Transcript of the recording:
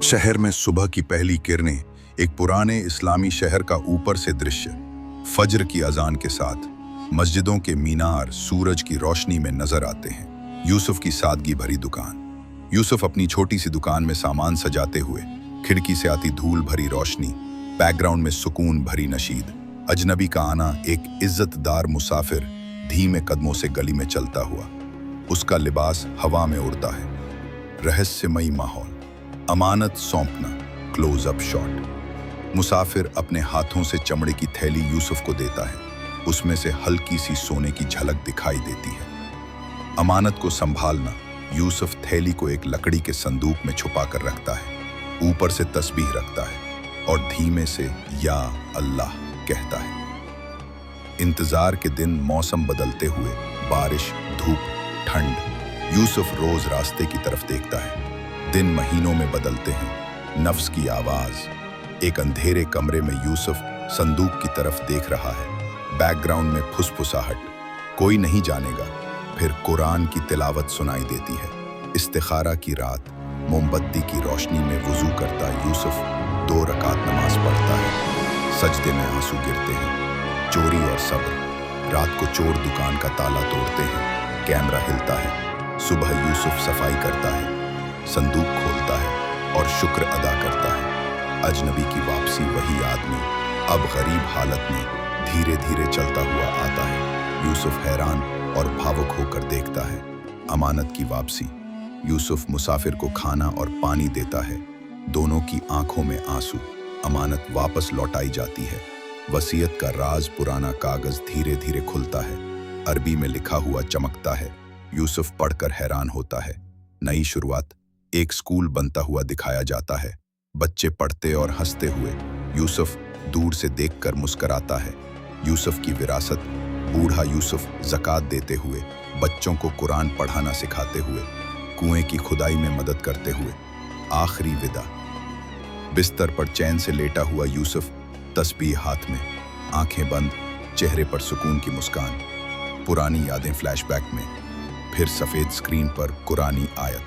शहर में सुबह की पहली किरणें, एक पुराने इस्लामी शहर का ऊपर से दृश्य। फज्र की अजान के साथ मस्जिदों के मीनार सूरज की रोशनी में नजर आते हैं। यूसुफ की सादगी भरी दुकान। यूसुफ अपनी छोटी सी दुकान में सामान सजाते हुए, खिड़की से आती धूल भरी रोशनी, बैकग्राउंड में सुकून भरी नशीद। अजनबी का आना, एक इज्जतदार मुसाफिर धीमे कदमों से गली में चलता हुआ। उसका लिबास हवा में उड़ता है। रहस्यमयी माहौल। अमानत सौंपना, क्लोज-अप शॉट। मुसाफिर अपने हाथों से चमड़े की थैली यूसुफ को देता है। उसमें से हल्की सी सोने की झलक दिखाई देती है। अमानत को संभालना। यूसुफ थैली को एक लकड़ी के संदूक में छुपा कर रखता है। ऊपर से तस्बीह रखता है और धीमे से या अल्लाह कहता है। इंतजार के दिन, मौसम बदलते हुए, बारिश, धूप, ठंड। यूसुफ रोज रास्ते की तरफ देखता है। दिन महीनों में बदलते हैं। नफ्स की आवाज। एक अंधेरे कमरे में यूसुफ संदूक की तरफ देख रहा है। बैकग्राउंड में फुसफुसाहट। कोई नहीं जानेगा। फिर कुरान की तिलावत सुनाई देती है। इस्तिखारा की रात। मोमबत्ती की रोशनी में वुजू करता यूसुफ 2 रकात नमाज पढ़ता है। सजदे में आंसू गिरते हैं। चोरी और सब्र। रात को चोर दुकान का ताला तोड़ते हैं। कैमरा हिलता है। सुबह यूसुफ सफाई करता है, संदूक खोलता है और शुक्र अदा करता है। अजनबी की वापसी। वही आदमी, अब गरीब हालत में, धीरे धीरे चलता हुआ आता है। यूसुफ हैरान और भावुक होकर देखता है। अमानत की वापसी। यूसुफ मुसाफिर को खाना और पानी देता है। दोनों की आंखों में आंसू। अमानत वापस लौटाई जाती है। वसीयत का राज। पुराना कागज धीरे धीरे खुलता है। अरबी में लिखा हुआ चमकता है। यूसुफ पढ़कर हैरान होता है। नई शुरुआत। एक स्कूल बनता हुआ दिखाया जाता है। बच्चे पढ़ते और हंसते हुए। यूसुफ दूर से देखकर मुस्कुराता है। यूसुफ की विरासत। बूढ़ा यूसुफ ज़कात देते हुए, बच्चों को कुरान पढ़ाना सिखाते हुए, कुएं की खुदाई में मदद करते हुए। आखिरी विदा। बिस्तर पर चैन से लेटा हुआ यूसुफ, तस्बीह हाथ में, आंखें बंद, चेहरे पर सुकून की मुस्कान। पुरानी यादें फ्लैशबैक में। फिर सफ़ेद स्क्रीन पर कुरानी आयत।